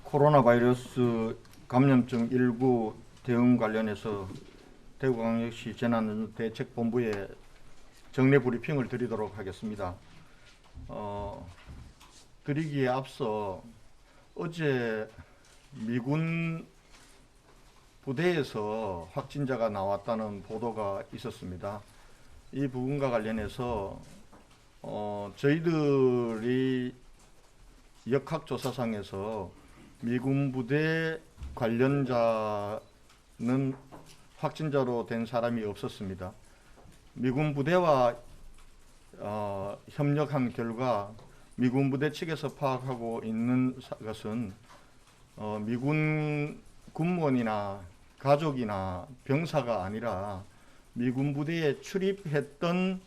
코로나 바이러스 감염증 19 대응 관련해서 대구광역시 재난대책본부에 정례 브리핑을 드리도록 하겠습니다. 드리기에 앞서 어제 미군 부대에서 확진자가 나왔다는 보도가 있었습니다. 이 부분과 관련해서 저희들이 역학조사상에서 미군 부대 관련자는 확진자로 된 사람이 없었습니다. 미군 부대와 협력한 결과 미군 부대 측에서 파악하고 있는 것은 미군 군무원이나 가족이나 병사가 아니라 미군 부대에 출입했던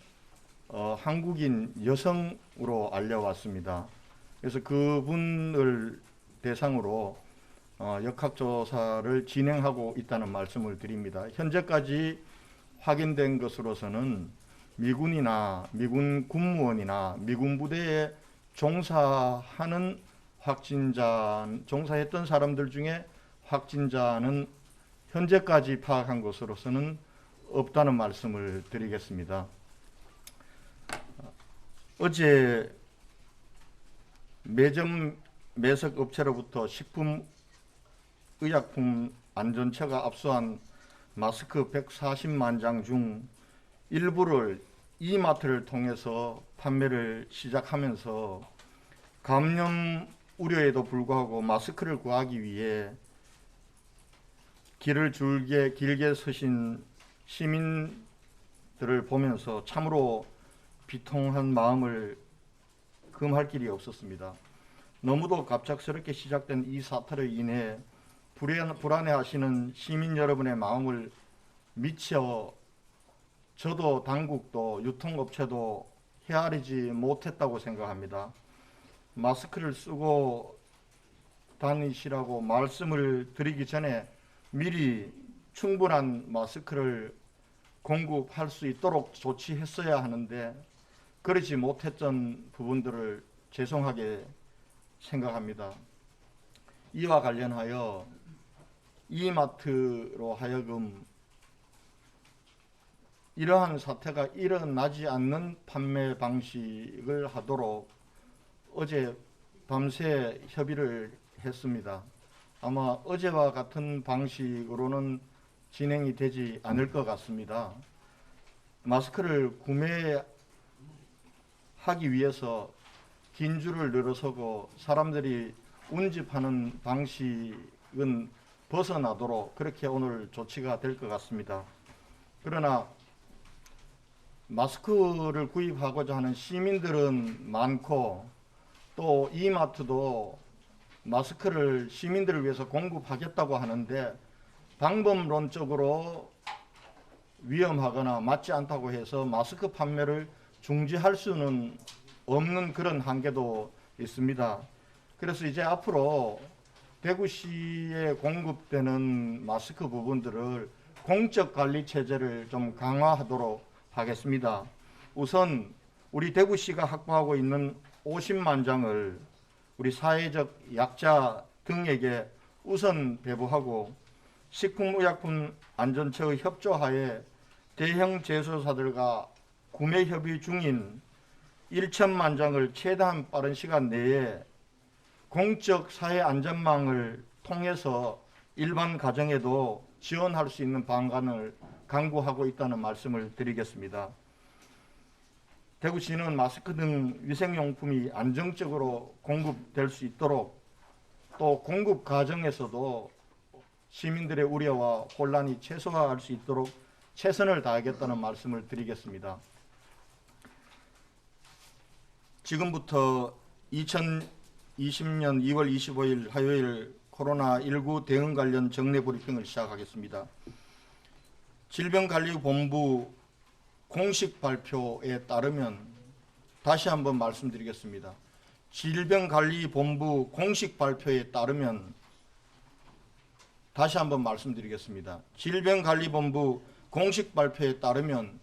한국인 여성으로 알려왔습니다. 그래서 그분을 대상으로 역학조사를 진행하고 있다는 말씀을 드립니다. 현재까지 확인된 것으로서는 미군이나 미군 군무원이나 미군 부대에 종사했던 사람들 중에 확진자는 현재까지 파악한 것으로서는 없다는 말씀을 드리겠습니다. 어제 매석 업체로부터 식품의약품 안전처가 압수한 마스크 140만 장 중 일부를 이마트를 통해서 판매를 시작하면서 감염 우려에도 불구하고 마스크를 구하기 위해 길을 길게 서신 시민들을 보면서 참으로 비통한 마음을 금할 길이 없었습니다. 너무도 갑작스럽게 시작된 이 사태로 인해 불안해하시는 시민 여러분의 마음을 미처 저도 당국도 유통업체도 헤아리지 못했다고 생각합니다. 마스크를 쓰고 다니시라고 말씀을 드리기 전에 미리 충분한 마스크를 공급할 수 있도록 조치했어야 하는데 그러지 못했던 부분들을 죄송하게 생각합니다. 이와 관련하여 이마트로 하여금 이러한 사태가 일어나지 않는 판매 방식을 하도록 어제 밤새 협의를 했습니다. 아마 어제와 같은 방식으로는 진행이 되지 않을 것 같습니다. 마스크를 구매하기 위해서 긴 줄을 늘어서고 사람들이 운집하는 방식은 벗어나도록 그렇게 오늘 조치가 될 것 같습니다. 그러나 마스크를 구입하고자 하는 시민들은 많고 또 이마트도 마스크를 시민들을 위해서 공급하겠다고 하는데 방법론적으로 위험하거나 맞지 않다고 해서 마스크 판매를 중지할 수는 없는 그런 한계도 있습니다. 그래서 이제 앞으로 대구시에 공급되는 마스크 부분들을 공적 관리 체제를 좀 강화하도록 하겠습니다. 우선 우리 대구시가 확보하고 있는 50만 장을 우리 사회적 약자 등에게 우선 배부하고 식품의약품 안전처의 협조하에 대형 제조사들과 구매 협의 중인 1천만 장을 최대한 빠른 시간 내에 공적 사회 안전망을 통해서 일반 가정에도 지원할 수 있는 방안을 강구하고 있다는 말씀을 드리겠습니다. 대구시는 마스크 등 위생용품이 안정적으로 공급될 수 있도록 또 공급 과정에서도 시민들의 우려와 혼란이 최소화할 수 있도록 최선을 다하겠다는 말씀을 드리겠습니다. 지금부터 2020년 2월 25일 화요일 코로나19 대응 관련 정례 브리핑을 시작하겠습니다. 질병관리본부 공식 발표에 따르면 다시 한번 말씀드리겠습니다. 질병관리본부 공식 발표에 따르면 다시 한번 말씀드리겠습니다. 질병관리본부 공식 발표에 따르면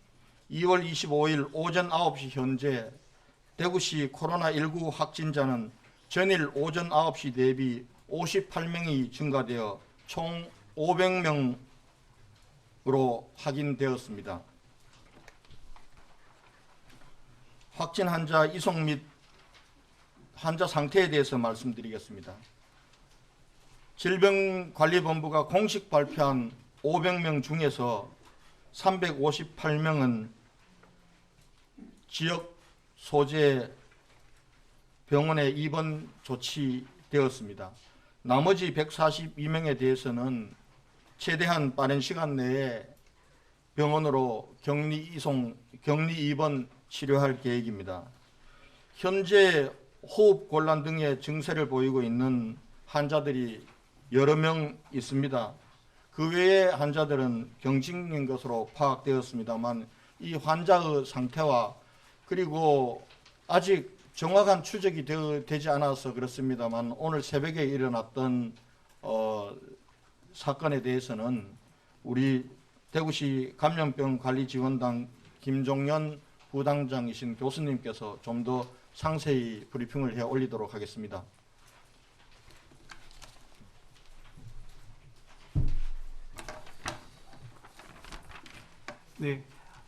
2월 25일 오전 9시 현재 대구시 코로나19 확진자는 전일 오전 9시 대비 58명이 증가되어 총 500명으로 확인되었습니다. 확진 환자 이송 및 환자 상태에 대해서 말씀드리겠습니다. 질병관리본부가 공식 발표한 500명 중에서 358명은 지역 소재 병원에 입원 조치되었습니다. 나머지 142명에 대해서는 최대한 빠른 시간 내에 병원으로 격리 입원 치료할 계획입니다. 현재 호흡 곤란 등의 증세를 보이고 있는 환자들이 여러 명 있습니다. 그 외의 환자들은 경증인 것으로 파악되었습니다만 이 환자의 상태와 그리고 아직 정확한 추적이 되지 않아서 그렇습니다만 오늘 새벽에 일어났던 사건에 대해서는 우리 대구시 감염병관리지원단 김종연 부당장이신 교수님께서 좀 더 상세히 브리핑을 해 올리도록 하겠습니다. 네,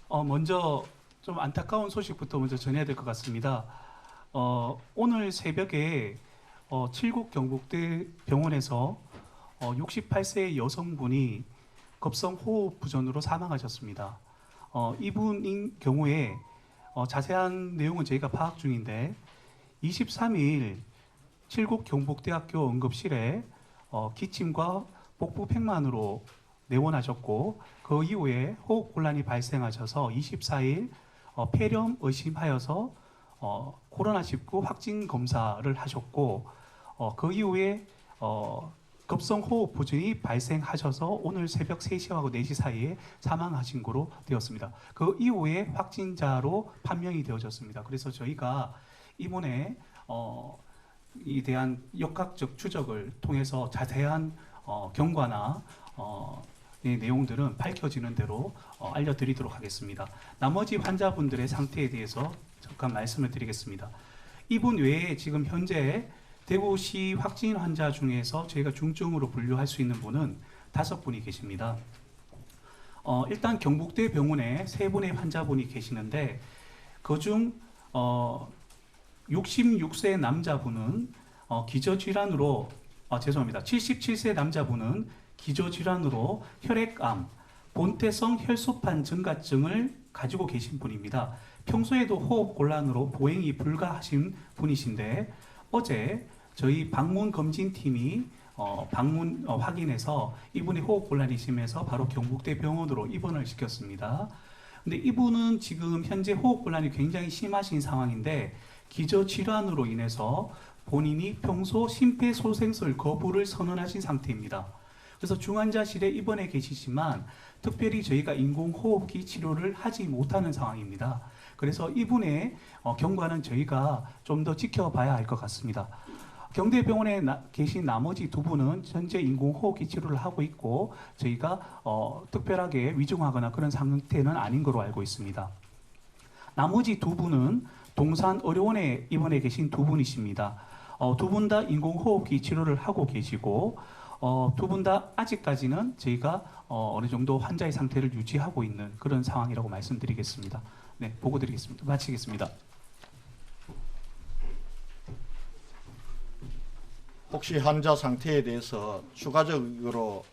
먼저 좀 안타까운 소식부터 먼저 전해야 될 것 같습니다. 오늘 새벽에 칠곡 경북대 병원에서 68세 여성분이 급성 호흡 부전으로 사망하셨습니다. 이분인 경우에 자세한 내용은 저희가 파악 중인데 23일 칠곡 경북대학교 응급실에 기침과 복부 팽만으로 내원하셨고 그 이후에 호흡 곤란이 발생하셔서 24일 폐렴 의심하여서 코로나19 확진 검사를 하셨고 그 이후에 급성 호흡 부전이 발생하셔서 오늘 새벽 3시하고 4시 사이에 사망하신 거로 되었습니다. 그 이후에 확진자로 판명이 되어졌습니다. 그래서 저희가 이번에 이 대한 역학적 추적을 통해서 자세한 경과나 이 내용들은 밝혀지는 대로 알려드리도록 하겠습니다. 나머지 환자분들의 상태에 대해서 잠깐 말씀을 드리겠습니다. 이분 외에 지금 현재 대구시 확진 환자 중에서 저희가 중증으로 분류할 수 있는 분은 5분이 계십니다. 일단 경북대 병원에 3분의 환자분이 계시는데 그중 66세 남자분은 기저질환으로 77세 남자분은 기저질환으로 혈액암, 본태성 혈소판 증가증을 가지고 계신 분입니다. 평소에도 호흡 곤란으로 보행이 불가하신 분이신데 어제 저희 방문 검진팀이 방문 확인해서 이분이 호흡 곤란이 심해서 바로 경북대 병원으로 입원을 시켰습니다. 근데 이분은 지금 현재 호흡 곤란이 굉장히 심하신 상황인데 기저질환으로 인해서 본인이 평소 심폐소생술 거부를 선언하신 상태입니다. 그래서 중환자실에 입원해 계시지만 특별히 저희가 인공호흡기 치료를 하지 못하는 상황입니다. 그래서 이분의 경과는 저희가 좀 더 지켜봐야 할 것 같습니다. 경대병원에 계신 나머지 2분은 현재 인공호흡기 치료를 하고 있고 저희가 특별하게 위중하거나 그런 상태는 아닌 걸로 알고 있습니다. 나머지 2분은 동산의료원에 입원해 계신 2분이십니다. 2분 다 인공호흡기 치료를 하고 계시고 2분 다 아직까지는 저희가 어느 정도 환자의 상태를 유지하고 있는 그런 상황이라고 말씀드리겠습니다. 네, 보고 드리겠습니다. 마치겠습니다. 혹시 환자 상태에 대해서 추가적으로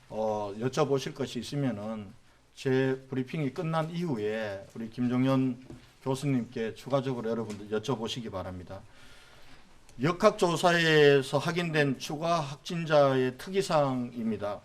여쭤보실 것이 있으면은 제 브리핑이 끝난 이후에 우리 김종연 교수님께 추가적으로 여러분들 여쭤보시기 바랍니다. 역학조사에서 확인된 추가 확진자의 특이사항입니다.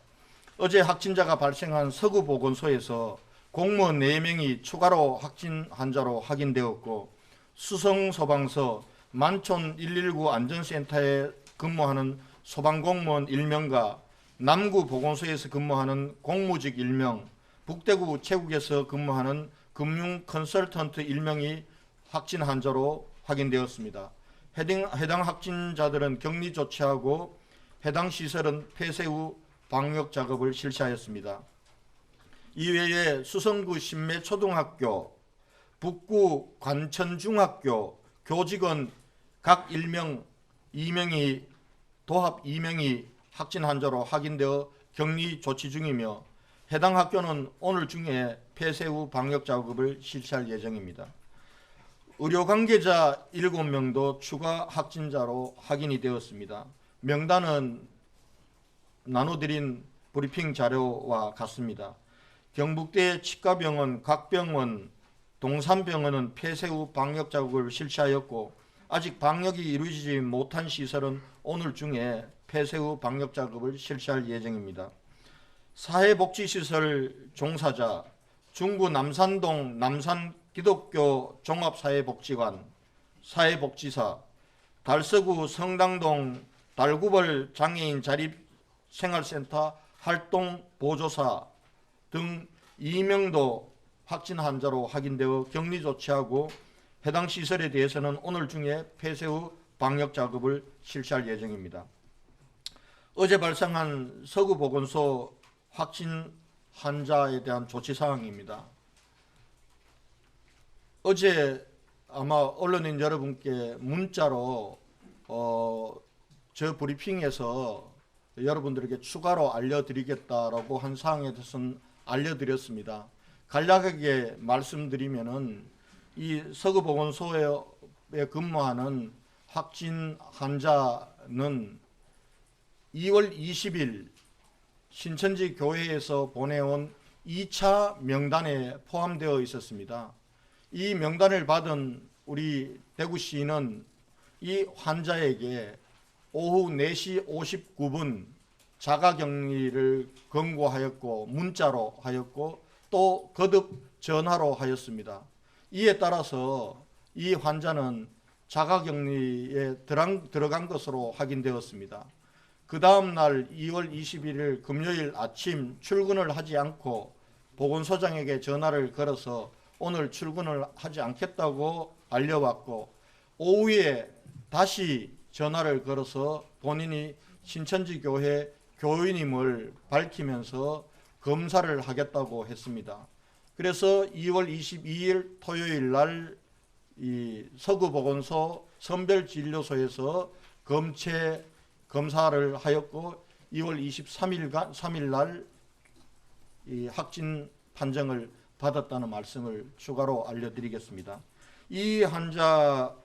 어제 확진자가 발생한 서구보건소에서 공무원 4명이 추가로 확진 환자로 확인되었고 수성소방서 만촌 119 안전센터에 근무하는 소방공무원 1명과 남구보건소에서 근무하는 공무직 1명, 북대구 체국에서 근무하는 금융 컨설턴트 1명이 확진 환자로 확인되었습니다. 해당 확진자들은 격리 조치하고 해당 시설은 폐쇄 후 방역 작업을 실시하였습니다. 이외에 수성구 신매초등학교 북구 관천중학교 교직원 각 1명, 2명이 도합 2명이 확진 환자로 확인되어 격리 조치 중이며 해당 학교는 오늘 중에 폐쇄 후 방역 작업을 실시할 예정입니다. 의료 관계자 7명도 추가 확진자로 확인이 되었습니다. 명단은 나눠드린 브리핑 자료와 같습니다. 경북대 치과병원, 각병원, 동산병원은 폐쇄 후 방역 작업을 실시하였고 아직 방역이 이루어지지 못한 시설은 오늘 중에 폐쇄 후 방역 작업을 실시할 예정입니다. 사회복지시설 종사자, 중구 남산동 남산기독교 종합사회복지관, 사회복지사, 달서구 성당동 달구벌 장애인 자립생활센터 활동보조사 등 2명도 확진 환자로 확인되어 격리 조치하고 해당 시설에 대해서는 오늘 중에 폐쇄 후 방역 작업을 실시할 예정입니다. 어제 발생한 서구보건소 확진 환자에 대한 조치 사항입니다. 어제 아마 언론인 여러분께 문자로 저 브리핑에서 여러분들에게 추가로 알려드리겠다라고 한 사항에 대해서는 알려드렸습니다. 간략하게 말씀드리면은 이 서구보건소에 근무하는 확진 환자는 2월 20일 신천지 교회에서 보내온 2차 명단에 포함되어 있었습니다. 이 명단을 받은 우리 대구시는 이 환자에게 오후 4시 59분 자가격리를 권고하였고 문자로 하였고 또 거듭 전화로 하였습니다. 이에 따라서 이 환자는 자가격리에 들어간 것으로 확인되었습니다. 그 다음 날 2월 21일 금요일 아침 출근을 하지 않고 보건소장에게 전화를 걸어서 오늘 출근을 하지 않겠다고 알려왔고 오후에 다시 전화를 걸어서 본인이 신천지교회 교인임을 밝히면서 검사를 하겠다고 했습니다. 그래서 2월 22일 토요일 날 이 서구보건소 선별진료소에서 검체 검사를 하였고 2월 23일 날 이 확진 판정을 받았다는 말씀을 추가로 알려드리겠습니다. 이 환자가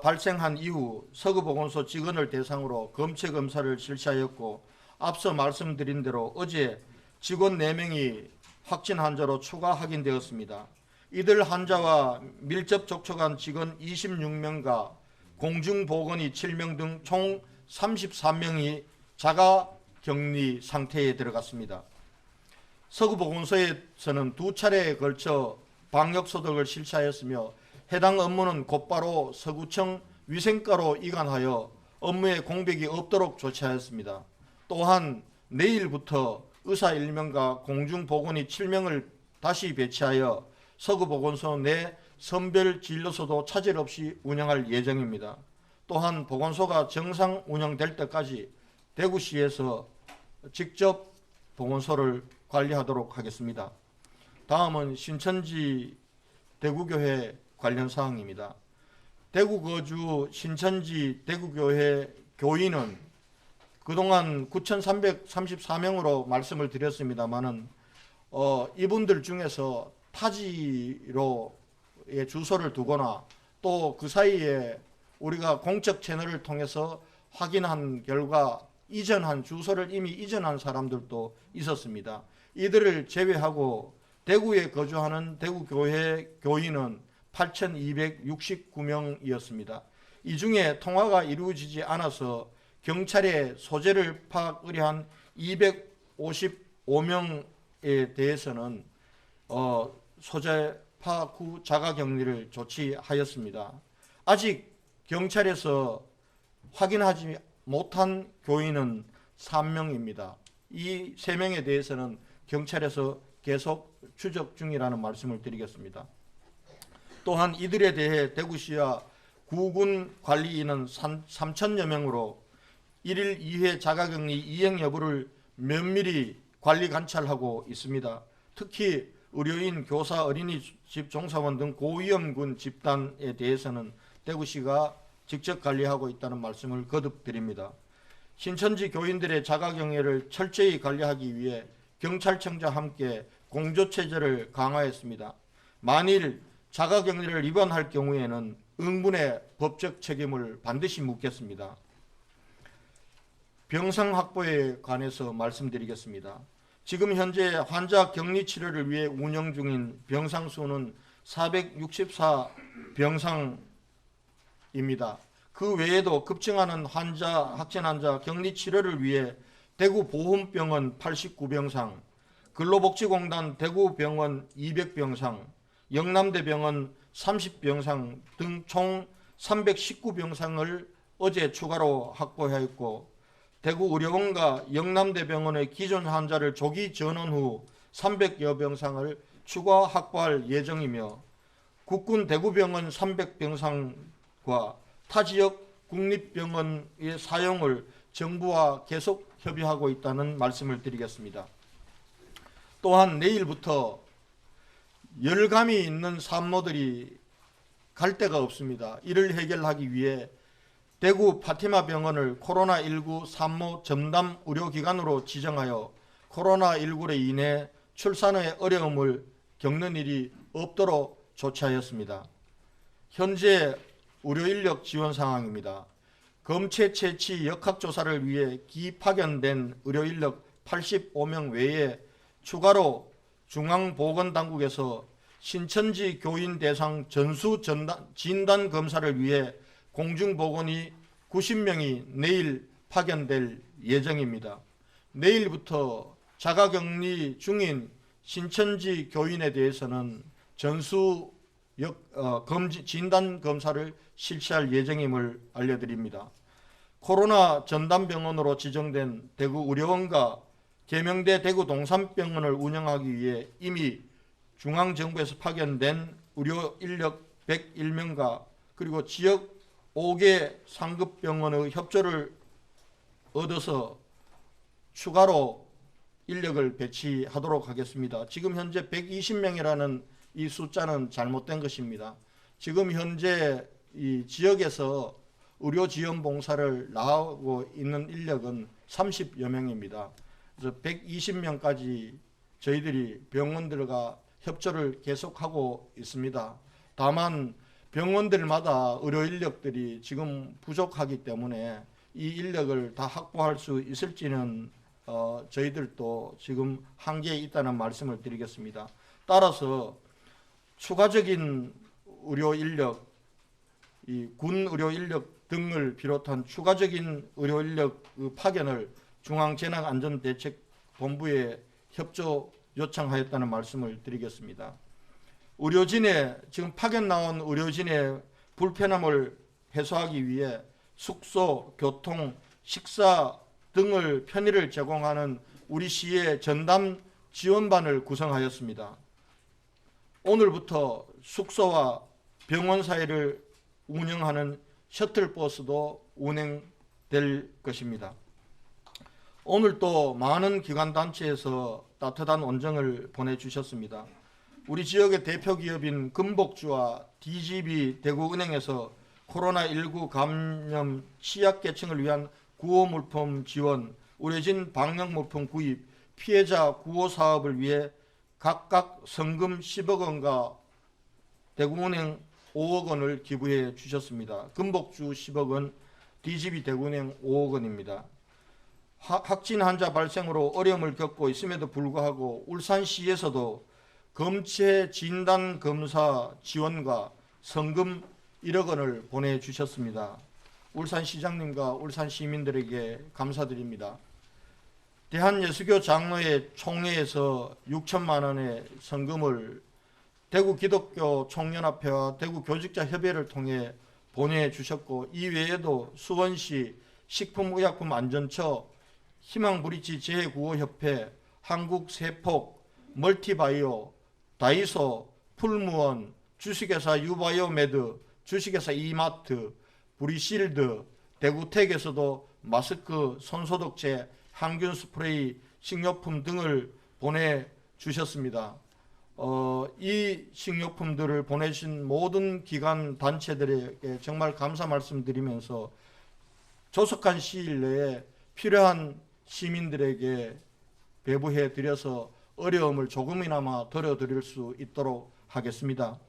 발생한 이후 서구보건소 직원을 대상으로 검체 검사를 실시하였고 앞서 말씀드린 대로 어제 직원 4명이 확진 환자로 추가 확인되었습니다. 이들 환자와 밀접 접촉한 직원 26명과 공중보건의 7명 등 총 33명이 자가격리 상태에 들어갔습니다. 서구보건소에서는 2차례에 걸쳐 방역소독을 실시하였으며 해당 업무는 곧바로 서구청 위생과로 이관하여 업무에 공백이 없도록 조치하였습니다. 또한 내일부터 의사 1명과 공중보건의 7명을 다시 배치하여 서구보건소 내 선별진료소도 차질 없이 운영할 예정입니다. 또한 보건소가 정상 운영될 때까지 대구시에서 직접 보건소를 관리하도록 하겠습니다. 다음은 신천지 대구교회 관련 사항입니다. 대구 거주 신천지 대구교회 교인은 그동안 9,334명으로 말씀을 드렸습니다마는 이분들 중에서 타지로의 주소를 두거나 또 그 사이에 우리가 공적 채널을 통해서 확인한 결과 이전한 주소를 이미 이전한 사람들도 있었습니다. 이들을 제외하고 대구에 거주하는 대구교회 교인은 8,269명이었습니다. 이 중에 통화가 이루어지지 않아서 경찰에 소재를 파악 의뢰한 255명에 대해서는 소재 파악 후 자가격리를 조치하였습니다. 아직 경찰에서 확인하지 못한 교인은 3명입니다. 이 3명에 대해서는 경찰에서 계속 추적 중이라는 말씀을 드리겠습니다. 또한 이들에 대해 대구시와 구군 관리인은 3천여 명으로 1일 2회 자가격리 이행 여부를 면밀히 관리 관찰하고 있습니다. 특히 의료인, 교사, 어린이집 종사원 등 고위험군 집단에 대해서는 대구시가 직접 관리하고 있다는 말씀을 거듭 드립니다. 신천지 교인들의 자가격리를 철저히 관리하기 위해 경찰청과 함께 공조체제를 강화했습니다. 만일 자가격리를 위반할 경우에는 응분의 법적 책임을 반드시 묻겠습니다. 병상 확보에 관해서 말씀드리겠습니다. 지금 현재 환자 격리 치료를 위해 운영 중인 병상 수는 464병상입니다. 그 외에도 급증하는 확진 환자 격리 치료를 위해 대구 보훈병원 89병상, 근로복지공단 대구병원 200병상, 영남대병원 30병상 등 총 319병상을 어제 추가로 확보하였고, 대구의료원과 영남대병원의 기존 환자를 조기 전원 후 300여 병상을 추가 확보할 예정이며, 국군 대구병원 300병상과 타 지역 국립병원의 사용을 정부와 계속 협의하고 있다는 말씀을 드리겠습니다. 또한 내일부터 열감이 있는 산모들이 갈 데가 없습니다. 이를 해결하기 위해 대구 파티마 병원을 코로나19 산모 전담 의료기관으로 지정하여 코로나19로 인해 출산의 어려움을 겪는 일이 없도록 조치하였습니다. 현재 의료인력 지원 상황입니다. 검체 채취 역학조사를 위해 기파견된 의료인력 85명 외에 추가로 중앙보건당국에서 신천지 교인 대상 전수 진단 검사를 위해 공중보건이 90명이 내일 파견될 예정입니다. 내일부터 자가격리 중인 신천지 교인에 대해서는 전수 진단 검사를 실시할 예정임을 알려드립니다. 코로나 전담병원으로 지정된 대구의료원과 계명대 대구 동산병원을 운영하기 위해 이미 중앙정부에서 파견된 의료 인력 101명과 그리고 지역 5개 상급병원의 협조를 얻어서 추가로 인력을 배치하도록 하겠습니다. 지금 현재 120명이라는 이 숫자는 잘못된 것입니다. 지금 현재 이 지역에서 의료 지원 봉사를 나가고 있는 인력은 30여 명입니다. 그래서 120명까지 저희들이 병원들과 협조를 계속하고 있습니다. 다만 병원들마다 의료 인력들이 지금 부족하기 때문에 이 인력을 다 확보할 수 있을지는 저희들도 지금 한계에 있다는 말씀을 드리겠습니다. 따라서 추가적인 의료 인력, 이 군 의료 인력 등을 비롯한 추가적인 의료 인력 파견을 중앙재난안전대책본부에 협조 요청하였다는 말씀을 드리겠습니다. 지금 파견 나온 의료진의 불편함을 해소하기 위해 숙소, 교통, 식사 등을 편의를 제공하는 우리 시의 전담 지원반을 구성하였습니다. 오늘부터 숙소와 병원 사이를 운영하는 셔틀버스도 운행될 것입니다. 오늘 또 많은 기관단체에서 따뜻한 온정을 보내주셨습니다. 우리 지역의 대표 기업인 금복주와 DGB 대구은행에서 코로나19 감염 취약계층을 위한 구호물품 지원, 의료진 방역물품 구입, 피해자 구호 사업을 위해 각각 성금 10억 원과 대구은행 5억 원을 기부해 주셨습니다. 금복주 10억 원, DGB 대구은행 5억 원입니다. 확진 환자 발생으로 어려움을 겪고 있음에도 불구하고 울산시에서도 검체 진단 검사 지원과 성금 1억 원을 보내주셨습니다. 울산시장님과 울산 시민들에게 감사드립니다. 대한예수교 장로회 총회에서 6천만 원의 성금을 대구 기독교 총연합회와 대구 교직자 협의회를 통해 보내주셨고, 이 외에도 수원시 식품의약품안전처, 희망브릿지 재구호협회, 한국세폭, 멀티바이오, 다이소, 풀무원, 주식회사 유바이오메드, 주식회사 이마트, 브리실드, 대구택에서도 마스크, 손소독제, 항균 스프레이, 식료품 등을 보내주셨습니다. 이 식료품들을 보내신 모든 기관 단체들에게 정말 감사 말씀드리면서 조속한 시일 내에 필요한 시민들에게 배부해 드려서 어려움을 조금이나마 덜어드릴 수 있도록 하겠습니다.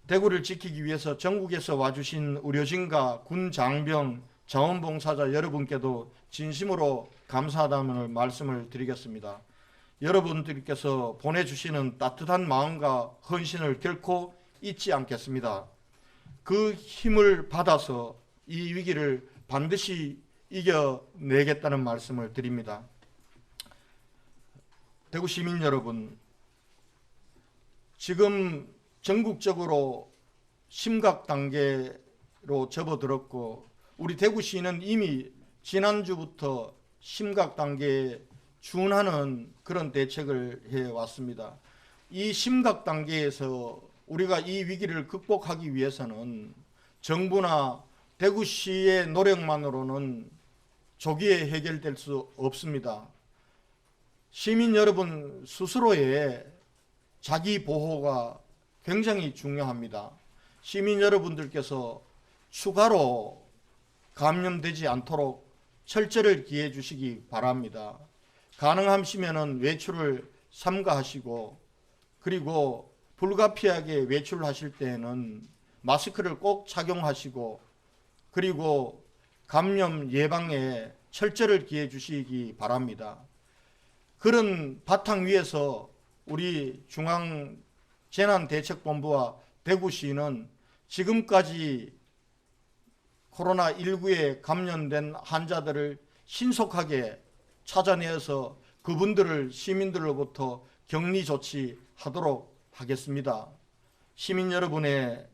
대구를 지키기 위해서 전국에서 와주신 의료진과 군 장병, 자원봉사자 여러분께도 진심으로 감사하다는 말씀을 드리겠습니다. 여러분들께서 보내주시는 따뜻한 마음과 헌신을 결코 잊지 않겠습니다. 그 힘을 받아서 이 위기를 반드시 이겨내겠다는 말씀을 드립니다. 대구 시민 여러분, 지금 전국적으로 심각 단계로 접어들었고 우리 대구시는 이미 지난주부터 심각 단계에 준하는 그런 대책을 해왔습니다. 이 심각 단계에서 우리가 이 위기를 극복하기 위해서는 정부나 대구시의 노력만으로는 조기에 해결될 수 없습니다. 시민 여러분 스스로의 자기 보호가 굉장히 중요합니다. 시민 여러분들께서 추가로 감염되지 않도록 철저를 기해 주시기 바랍니다. 가능하시면 외출을 삼가하시고 그리고 불가피하게 외출하실 때에는 마스크를 꼭 착용하시고 그리고 감염 예방에 철저를 기해 주시기 바랍니다. 그런 바탕 위에서 우리 중앙재난대책본부와 대구시는 지금까지 코로나19에 감염된 환자들을 신속하게 찾아내서 그분들을 시민들로부터 격리 조치하도록 하겠습니다. 시민 여러분의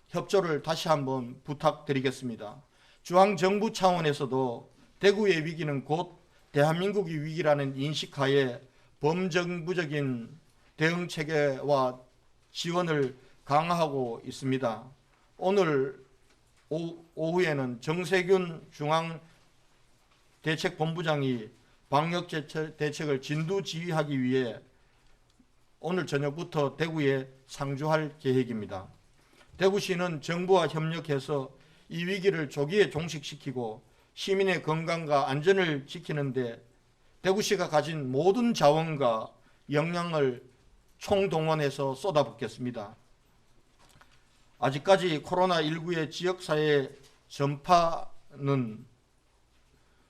협조를 다시 한번 부탁드리겠습니다. 중앙정부 차원에서도 대구의 위기는 곧 대한민국의 위기라는 인식하에 범정부적인 대응 체계와 지원을 강화하고 있습니다. 오늘 오후에는 정세균 중앙대책본부장이 방역대책을 진두지휘하기 위해 오늘 저녁부터 대구에 상주할 계획입니다. 대구시는 정부와 협력해서 이 위기를 조기에 종식시키고 시민의 건강과 안전을 지키는데 대구시가 가진 모든 자원과 역량을 총동원해서 쏟아붓겠습니다. 아직까지 코로나19의 지역사회 전파는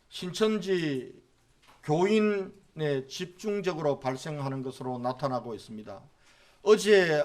신천지 교인에 집중적으로 발생하는 것으로 나타나고 있습니다. 어제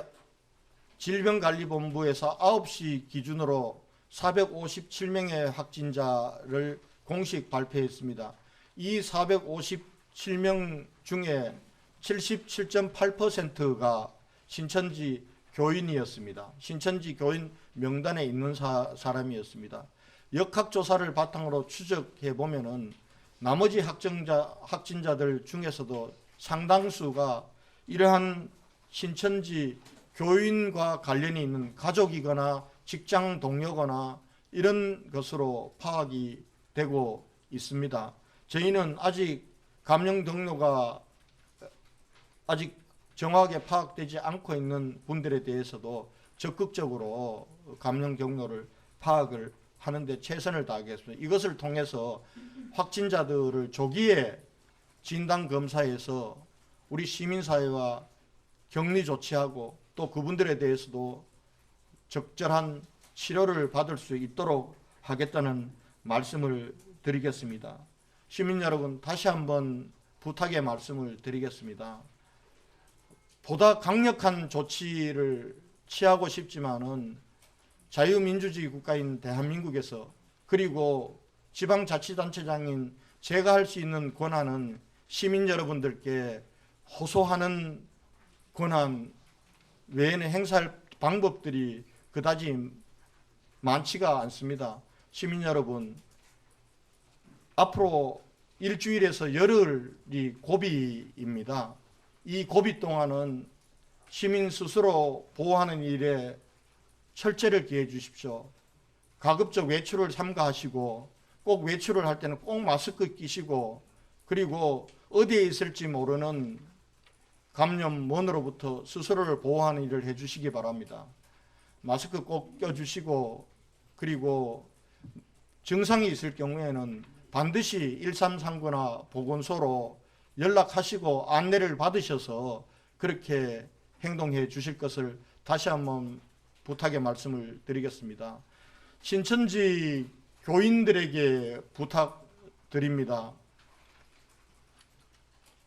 질병관리본부에서 9시 기준으로 457명의 확진자를 공식 발표했습니다. 이 457명 중에 77.8%가 신천지 교인이었습니다. 신천지 교인 명단에 있는 사람이었습니다. 역학조사를 바탕으로 추적해 보면은 나머지 확진자들 중에서도 상당수가 이러한 신천지 교인과 관련이 있는 가족이거나 직장 동료거나 이런 것으로 파악이 되고 있습니다. 저희는 아직 감염 경로가 아직 정확하게 파악되지 않고 있는 분들에 대해서도 적극적으로 감염 경로를 파악을 하는데 최선을 다하겠습니다. 이것을 통해서 확진자들을 조기에 진단 검사해서 우리 시민사회와 격리 조치하고 또 그분들에 대해서도 적절한 치료를 받을 수 있도록 하겠다는 말씀을 드리겠습니다. 시민 여러분, 다시 한번 부탁의 말씀을 드리겠습니다. 보다 강력한 조치를 취하고 싶지만은 자유민주주의 국가인 대한민국에서 그리고 지방자치단체장인 제가 할 수 있는 권한은 시민 여러분들께 호소하는 권한 외에는 행사할 방법들이 그다지 많지가 않습니다. 시민 여러분, 앞으로 일주일에서 열흘이 고비입니다. 이 고비 동안은 시민 스스로 보호하는 일에 철저를 기해 주십시오. 가급적 외출을 삼가하시고 꼭 외출을 할 때는 꼭 마스크 끼시고 그리고 어디에 있을지 모르는 감염원으로부터 스스로를 보호하는 일을 해주시기 바랍니다. 마스크 꼭 껴주시고, 그리고 증상이 있을 경우에는 반드시 1339나 보건소로 연락하시고 안내를 받으셔서 그렇게 행동해 주실 것을 다시 한번 부탁의 말씀을 드리겠습니다. 신천지 교인들에게 부탁드립니다.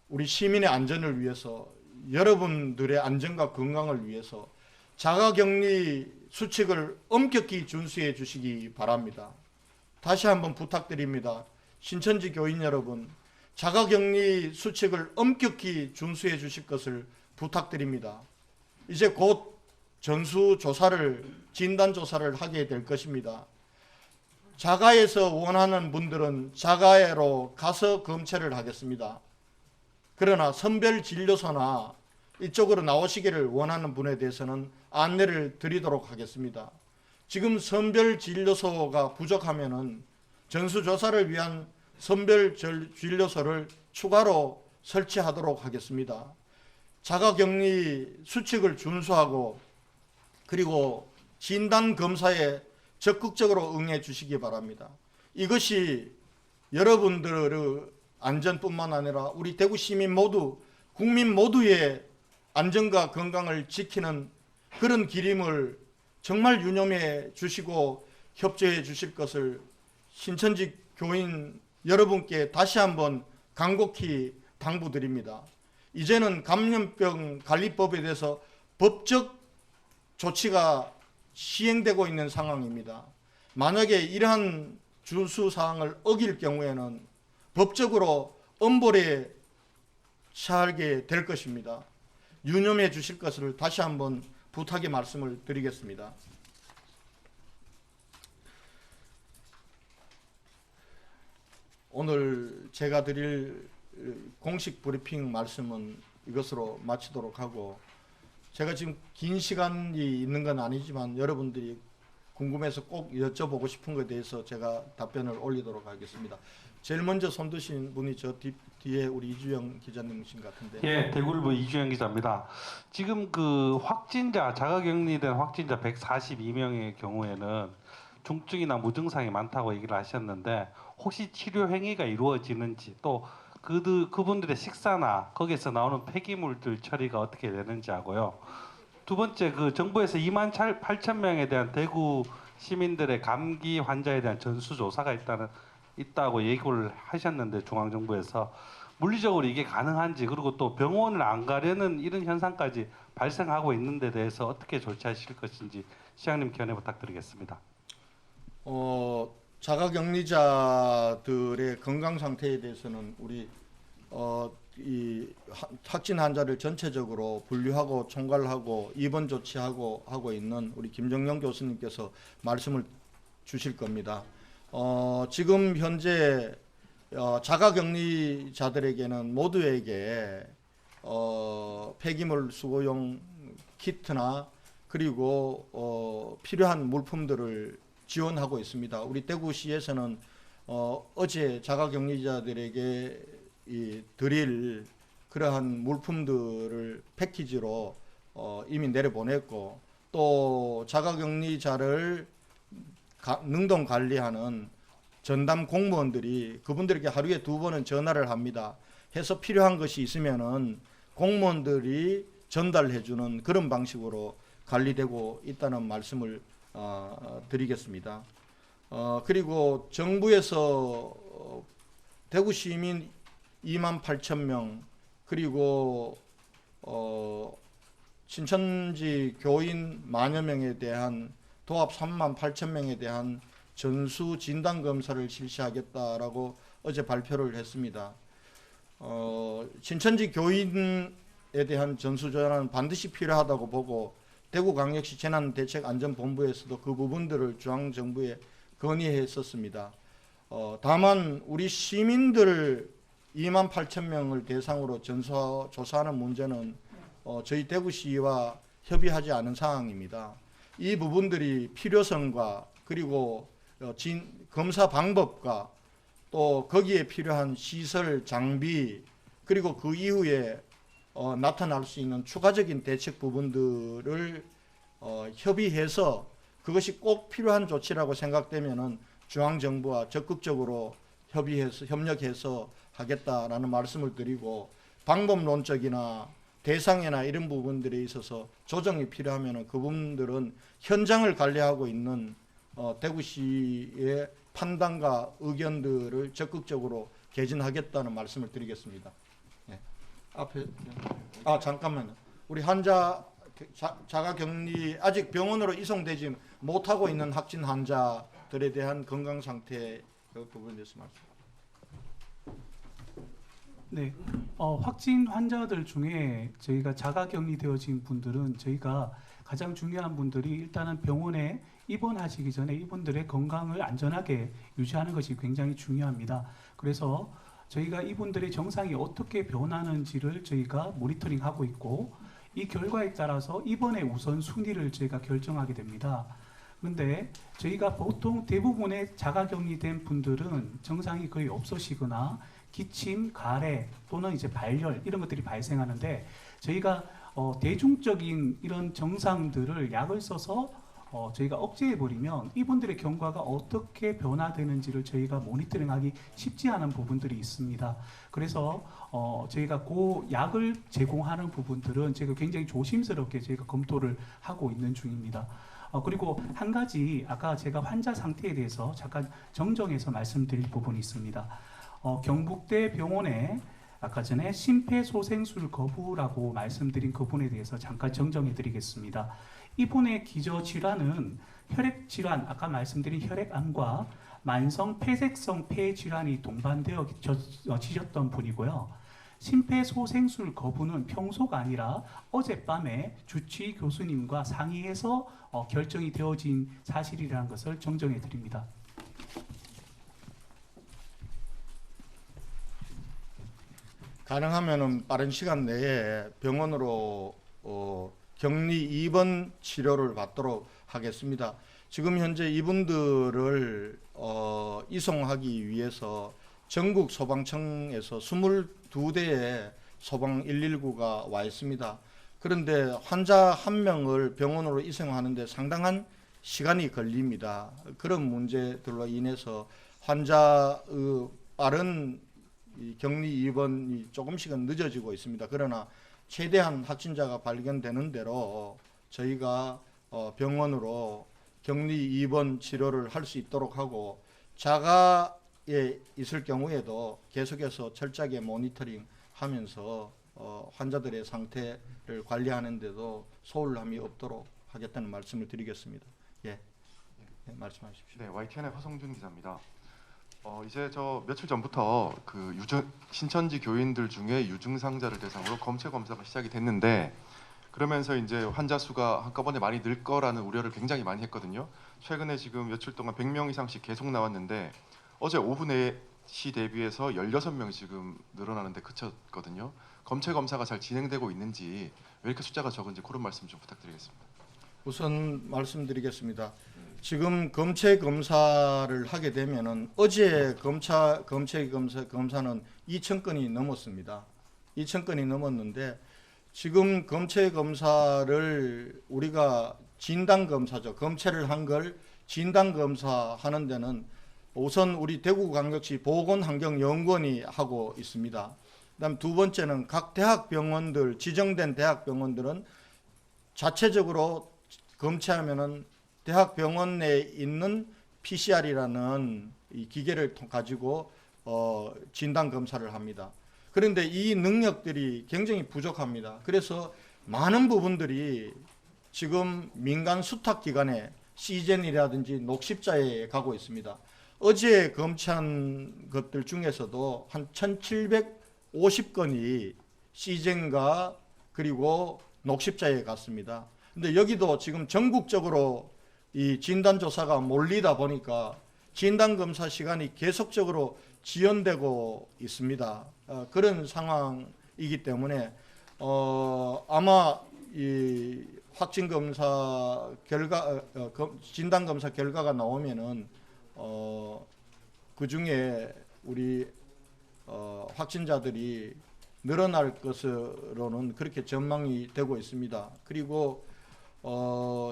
우리 시민의 안전을 위해서, 여러분들의 안전과 건강을 위해서 자가격리 수칙을 엄격히 준수해 주시기 바랍니다. 다시 한번 부탁드립니다. 신천지 교인 여러분, 자가격리 수칙을 엄격히 준수해 주실 것을 부탁드립니다. 이제 곧 전수조사를, 진단조사를 하게 될 것입니다. 자가에서 원하는 분들은 자가로 가서 검체를 하겠습니다. 그러나 선별진료소나 이쪽으로 나오시기를 원하는 분에 대해서는 안내를 드리도록 하겠습니다. 지금 선별진료소가 부족하면은 전수조사를 위한 선별진료소를 추가로 설치하도록 하겠습니다. 자가격리 수칙을 준수하고 그리고 진단검사에 적극적으로 응해 주시기 바랍니다. 이것이 여러분들의 안전뿐만 아니라 우리 대구 시민 모두, 국민 모두의 안전과 건강을 지키는 그런 길임을 정말 유념해 주시고 협조해 주실 것을 신천지 교인 여러분께 다시 한번 간곡히 당부드립니다. 이제는 감염병 관리법에 대해서 법적 조치가 시행되고 있는 상황입니다. 만약에 이러한 준수사항을 어길 경우에는 법적으로 엄벌에 처하게 될 것입니다. 유념해 주실 것을 다시 한번 부탁의 말씀을 드리겠습니다. 오늘 제가 드릴 공식 브리핑 말씀은 이것으로 마치도록 하고, 제가 지금 긴 시간이 있는 건 아니지만 여러분들이 궁금해서 꼭 여쭤보고 싶은 것에 대해서 제가 답변을 올리도록 하겠습니다. 제일 먼저 손 드신 분이 저 뒤에 우리 이주영 기자님이신 것 같은데. 예, 대구일보 이주영 기자입니다. 지금 그 확진자, 자가격리된 확진자 142명의 경우에는 중증이나 무증상이 많다고 얘기를 하셨는데, 혹시 치료 행위가 이루어지는지, 또 그분들의 식사나 거기에서 나오는 폐기물들 처리가 어떻게 되는지 하고요. 두 번째, 그 정부에서 28,000명에 대한 대구 시민들의 감기 환자에 대한 전수조사가 있다고 얘기를 하셨는데, 중앙정부에서 물리적으로 이게 가능한지, 그리고 또 병원을 안 가려는 이런 현상까지 발생하고 있는 데 대해서 어떻게 조치하실 것인지 시장님 견해 부탁드리겠습니다. 자가격리자들의 건강 상태에 대해서는 우리 이 확진 환자를 전체적으로 분류하고 총괄하고 입원 조치하고 하고 있는 우리 김정영 교수님께서 말씀을 주실 겁니다. 지금 현재 자가격리자들에게는 모두에게 폐기물 수거용 키트나 그리고 필요한 물품들을 지원하고 있습니다. 우리 대구시에서는 어제 자가격리자들에게 드릴 그러한 물품들을 패키지로 이미 내려보냈고, 또 자가격리자를 능동 관리하는 전담 공무원들이 그분들에게 하루에 2번은 전화를 합니다. 해서 필요한 것이 있으면은 공무원들이 전달해주는 그런 방식으로 관리되고 있다는 말씀을 드리겠습니다. 그리고 정부에서 대구 시민 28,000명 그리고 신천지 교인 만여 명에 대한 도합 38,000명에 대한 전수 진단 검사를 실시하겠다라고 어제 발표를 했습니다. 신천지 교인에 대한 전수조사는 반드시 필요하다고 보고 대구광역시 재난대책안전본부에서도 그 부분들을 중앙정부에 건의했었습니다. 다만 우리 시민들 28,000명을 대상으로 전수조사하는 문제는 저희 대구시와 협의하지 않은 상황입니다. 이 부분들이 필요성과 그리고 검사 방법과 또 거기에 필요한 시설, 장비, 그리고 그 이후에 나타날 수 있는 추가적인 대책 부분들을 협의해서 그것이 꼭 필요한 조치라고 생각되면은 중앙정부와 적극적으로 협력해서 하겠다라는 말씀을 드리고, 방법론적이나 대상이나 이런 부분들에 있어서 조정이 필요하면은 그 부분들은 현장을 관리하고 있는 대구시의 판단과 의견들을 적극적으로 개진하겠다는 말씀을 드리겠습니다. 예. 앞에 잠깐만요. 우리 환자 자가격리 아직 병원으로 이송되지 못하고 있는 확진 환자들에 대한 건강 상태 그 부분에 대해서 말씀. 네, 확진 환자들 중에 저희가 자가격리되어진 분들은 저희가 가장 중요한 분들이 일단은 병원에 입원하시기 전에 이분들의 건강을 안전하게 유지하는 것이 굉장히 중요합니다. 그래서 저희가 이분들의 정상이 어떻게 변하는지를 저희가 모니터링하고 있고, 이 결과에 따라서 입원의 우선순위를 저희가 결정하게 됩니다. 그런데 저희가 보통 대부분의 자가격리된 분들은 정상이 거의 없으시거나 기침, 가래 또는 이제 발열 이런 것들이 발생하는데, 저희가 대중적인 이런 증상들을 약을 써서 저희가 억제해버리면 이분들의 경과가 어떻게 변화되는지를 저희가 모니터링하기 쉽지 않은 부분들이 있습니다. 그래서 저희가 그 약을 제공하는 부분들은 저희가 굉장히 조심스럽게 저희가 검토를 하고 있는 중입니다. 그리고 한 가지 아까 제가 환자 상태에 대해서 잠깐 정정해서 말씀드릴 부분이 있습니다. 경북대 병원에 아까 전에 심폐소생술 거부라고 말씀드린 그 부분에 대해서 잠깐 정정해 드리겠습니다. 이분의 기저질환은 혈액질환, 아까 말씀드린 혈액암과 만성 폐색성 폐질환이 동반되어 지셨던 분이고요. 심폐소생술 거부는 평소가 아니라 어젯밤에 주치의 교수님과 상의해서 결정이 되어진 사실이라는 것을 정정해 드립니다. 가능하면은 빠른 시간 내에 병원으로 격리 입원 치료를 받도록 하겠습니다. 지금 현재 이분들을 이송하기 위해서 전국 소방청에서 22대의 소방 119가 와 있습니다. 그런데 환자 한 명을 병원으로 이송하는데 상당한 시간이 걸립니다. 그런 문제들로 인해서 환자의 빠른 격리 입원이 조금씩은 늦어지고 있습니다. 그러나 최대한 확진자가 발견되는 대로 저희가 병원으로 격리 입원 치료를 할 수 있도록 하고, 자가에 있을 경우에도 계속해서 철저하게 모니터링 하면서 환자들의 상태를 관리하는 데도 소홀함이 없도록 하겠다는 말씀을 드리겠습니다. 예, 말씀하십시오. 네, YTN의 허성준 기자입니다. 이제 저 며칠 전부터 그 신천지 교인들 중에 유증상자를 대상으로 검체 검사가 시작이 됐는데, 그러면서 이제 환자 수가 한꺼번에 많이 늘 거라는 우려를 굉장히 많이 했거든요. 최근에 지금 며칠 동안 100명 이상씩 계속 나왔는데, 어제 오후 4시 대비해서 16명 지금 늘어나는데 그쳤거든요. 검체 검사가 잘 진행되고 있는지, 왜 이렇게 숫자가 적은지 그런 말씀 좀 부탁드리겠습니다. 우선 말씀드리겠습니다. 지금 검체 검사를 하게 되면은 어제 검체 검사는 2,000건이 넘었습니다. 2,000건이 넘었는데, 지금 검체 검사를 우리가 진단 검사죠. 검체를 한 걸 진단 검사하는 데는 우선 우리 대구광역시 보건환경연구원이 하고 있습니다. 그다음 두 번째는 각 대학병원들, 지정된 대학병원들은 자체적으로 검체하면은 대학병원 내에 있는 PCR이라는 이 기계를 가지고 진단 검사를 합니다. 그런데 이 능력들이 굉장히 부족합니다. 그래서 많은 부분들이 지금 민간 수탁기관에 시젠이라든지 녹십자에 가고 있습니다. 어제 검체한 것들 중에서도 한 1,750건이 시젠과 그리고 녹십자에 갔습니다. 근데 여기도 지금 전국적으로 이 진단조사가 몰리다 보니까 진단검사 시간이 계속적으로 지연되고 있습니다. 그런 상황이기 때문에 아마 이 확진검사 결과, 진단검사 결과가 나오면은 그 중에 우리 확진자들이 늘어날 것으로는 그렇게 전망이 되고 있습니다. 그리고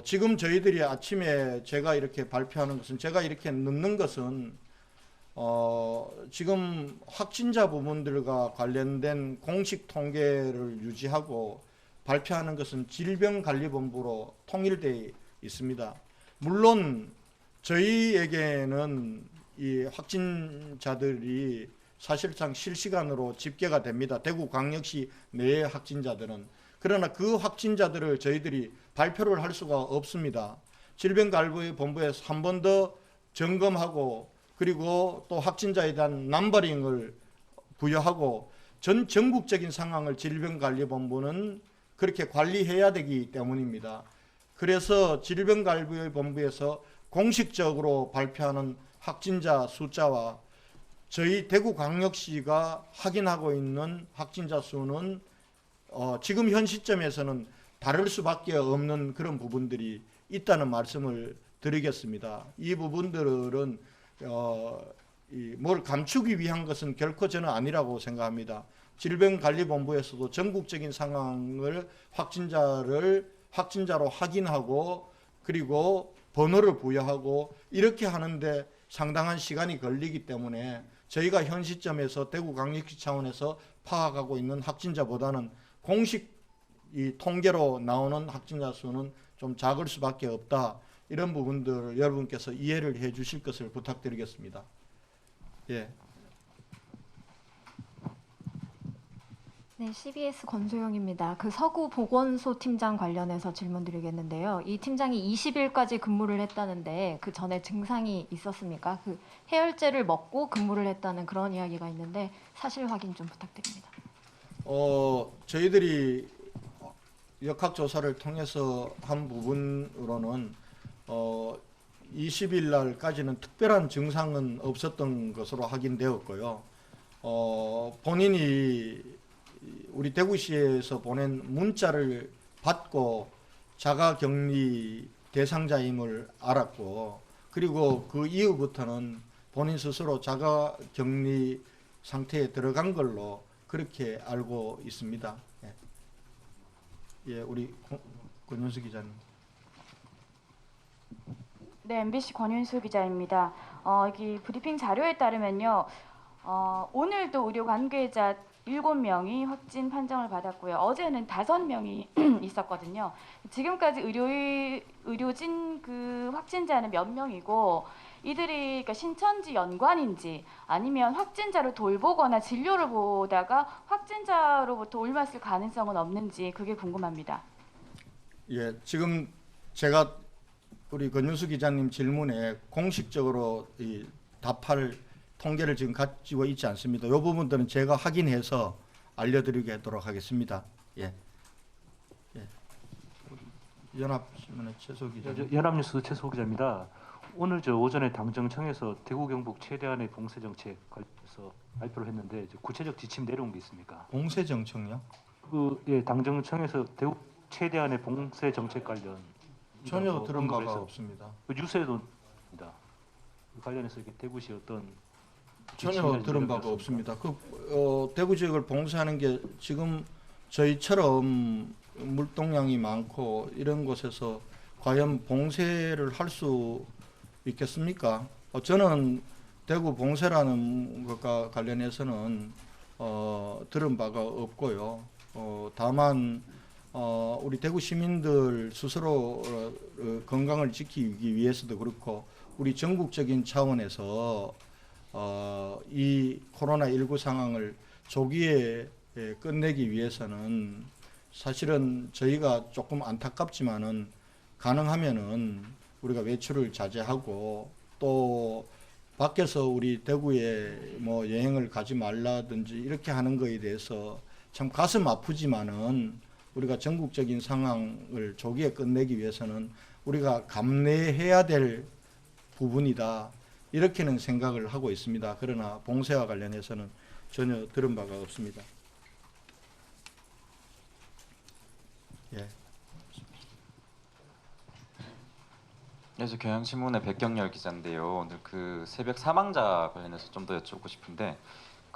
지금 저희들이 아침에 제가 이렇게 발표하는 것은, 제가 이렇게 넣는 것은 지금 확진자 부분들과 관련된 공식 통계를 유지하고 발표하는 것은 질병관리본부로 통일되어 있습니다. 물론 저희에게는 이 확진자들이 사실상 실시간으로 집계가 됩니다. 대구광역시 내의 확진자들은. 그러나 그 확진자들을 저희들이 발표를 할 수가 없습니다. 질병관리본부에서 한 번 더 점검하고, 그리고 또 확진자에 대한 넘버링을 부여하고, 전국적인 상황을 질병관리본부는 그렇게 관리해야 되기 때문입니다. 그래서 질병관리본부에서 공식적으로 발표하는 확진자 숫자와 저희 대구광역시가 확인하고 있는 확진자 수는 지금 현 시점에서는 다를 수밖에 없는 그런 부분들이 있다는 말씀을 드리겠습니다. 이 부분들은 뭘 감추기 위한 것은 결코 저는 아니라고 생각합니다. 질병관리본부에서도 전국적인 상황을 확진자로 확인하고, 그리고 번호를 부여하고 이렇게 하는데 상당한 시간이 걸리기 때문에 저희가 현 시점에서 대구광역시 차원에서 파악하고 있는 확진자보다는 공식 이 통계로 나오는 확진자 수는 좀 작을 수밖에 없다. 이런 부분들을 여러분께서 이해를 해 주실 것을 부탁드리겠습니다. 예. 네, CBS 권소영입니다. 그 서구 보건소 팀장 관련해서 질문드리겠는데요. 이 팀장이 20일까지 근무를 했다는데 그 전에 증상이 있었습니까? 그 해열제를 먹고 근무를 했다는 그런 이야기가 있는데 사실 확인 좀 부탁드립니다. 저희들이 역학조사를 통해서 한 부분으로는 20일 날까지는 특별한 증상은 없었던 것으로 확인되었고요. 본인이 우리 대구시에서 보낸 문자를 받고 자가격리 대상자임을 알았고, 그리고 그 이후부터는 본인 스스로 자가격리 상태에 들어간 걸로 그렇게 알고 있습니다. 예, 예, 우리 권윤수 기자님. 네, MBC 권윤수 기자입니다. 여기 브리핑 자료에 따르면요, 오늘도 의료 관계자 7명이 확진 판정을 받았고요. 어제는 5명이 있었거든요. 지금까지 의료진 그 확진자는 몇 명이고, 이들이 그러니까 신천지 연관인지 아니면 확진자를 돌보거나 진료를 보다가 확진자로부터 옮았을 가능성은 없는지 그게 궁금합니다. 예, 지금 제가 우리 권윤수 기자님 질문에 공식적으로 답할 통계를 지금 가지고 있지 않습니다. 이 부분들은 제가 확인해서 알려드리도록 하겠습니다. 예. 예. 연합신문의 최소 기자. 연합뉴스 최소 기자입니다. 오늘 오전에 당정청에서 대구 경북 최대한의 봉쇄 정책 관련해서 발표를 했는데 이제 구체적 지침 내려온 게 있습니까? 봉쇄 정책요? 예, 당정청에서 대구 최대한의 봉쇄 정책 관련 전혀 들은 바가 언급해서 없습니다. 유세도 입니다. 그 관련해서 이렇게 대구시 어떤 전혀 들은 바가 없습니다. 대구 지역을 봉쇄하는 게 지금 저희처럼 물동량이 많고 이런 곳에서 과연 봉쇄를 할 수 있겠습니까? 저는 대구 봉쇄라는 것과 관련해서는 들은 바가 없고요. 다만 우리 대구 시민들 스스로 건강을 지키기 위해서도 그렇고, 우리 전국적인 차원에서 이 코로나19 상황을 조기에 끝내기 위해서는 사실은 저희가 조금 안타깝지만은 가능하면은 우리가 외출을 자제하고, 또 밖에서 우리 대구에 뭐 여행을 가지 말라든지 이렇게 하는 거에 대해서 참 가슴 아프지만은 우리가 전국적인 상황을 조기에 끝내기 위해서는 우리가 감내해야 될 부분이다, 이렇게는 생각을 하고 있습니다. 그러나 봉쇄와 관련해서는 전혀 들은 바가 없습니다. 예. 저 경향신문의 백경열 기자인데요. 오늘 그 새벽 사망자 관련해서 좀 더 여쭙고 싶은데,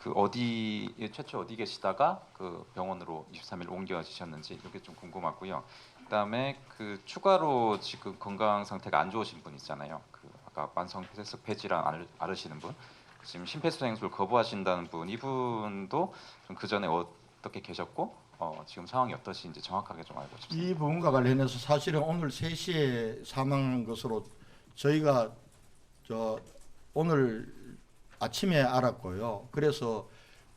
그 어디 최초 어디 계시다가 그 병원으로 23일 옮겨지셨는지 이게 좀 궁금하고요. 그다음에 그 추가로 지금 건강 상태가 안 좋으신 분 있잖아요. 그 아까 만성폐쇄성 폐질환 앓으시는 분, 지금 심폐소생술 거부하신다는 분, 이분도 좀 그 전에 어떻게 계셨고 지금 상황이 어떠신지 정확하게 좀 알고 싶습니다. 이 부분과 관련해서 사실은 오늘 3시에 사망한 것으로 저희가 오늘 아침에 알았고요. 그래서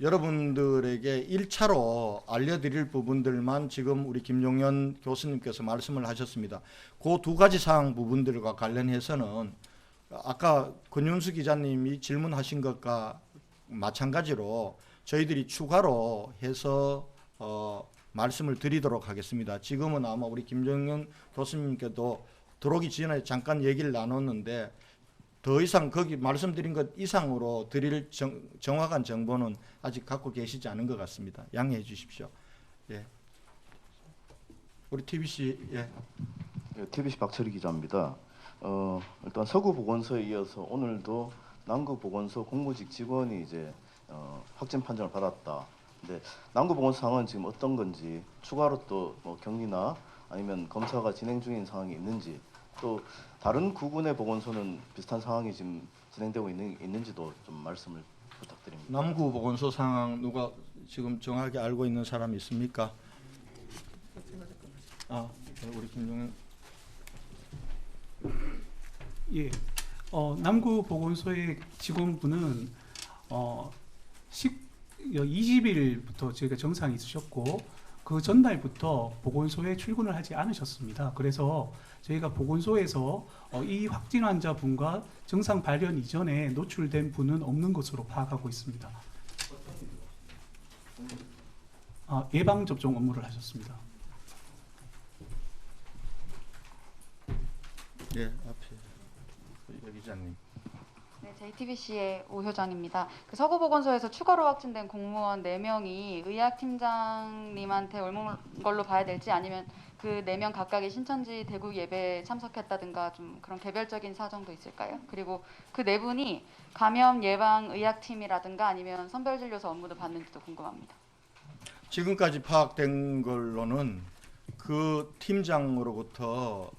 여러분들에게 1차로 알려드릴 부분들만 지금 우리 김용현 교수님께서 말씀을 하셨습니다. 그 두 가지 사항 부분들과 관련해서는 아까 권윤수 기자님이 질문하신 것과 마찬가지로 저희들이 추가로 해서 말씀을 드리도록 하겠습니다. 지금은 아마 우리 김정현 교수님께도 들어오기 전에 잠깐 얘기를 나눴는데 더 이상 거기 말씀드린 것 이상으로 드릴 정확한 정보는 아직 갖고 계시지 않은 것 같습니다. 양해해 주십시오. 예. 우리 TBC 예. TBC 박철희 기자입니다. 일단 서구 보건소에 이어서 오늘도 남구 보건소 공무직 직원이 이제 확진 판정을 받았다. 근데 남구 보건소 상황은 지금 어떤 건지, 추가로 또 뭐 격리나 아니면 검사가 진행 중인 상황이 있는지, 또 다른 구군의 보건소는 비슷한 상황이 지금 진행되고 있는지도 좀 말씀을 부탁드립니다. 남구 보건소 상황 누가 지금 정확하게 알고 있는 사람이 있습니까? 우리 김용현. 예, 남구 보건소의 직원분은 20일부터 저희가 증상이 있으셨고 그 전날부터 보건소에 출근을 하지 않으셨습니다. 그래서 저희가 보건소에서 이 확진 환자분과 증상 발현 이전에 노출된 분은 없는 것으로 파악하고 있습니다. 예방 접종 업무를 하셨습니다. 예, 앞에 기자님. 네, JTBC의 오효정입니다. 그 서구보건소에서 추가로 확진된 공무원 4명이 의학팀장님한테 옮은 걸로 봐야 될지, 아니면 그 4명 각각의 신천지 대구 예배에 참석했다든가 좀 그런 개별적인 사정도 있을까요? 그리고 그 4분이 감염 예방 의학팀이라든가 아니면 선별진료소 업무도 받는지도 궁금합니다. 지금까지 파악된 걸로는 그 팀장으로부터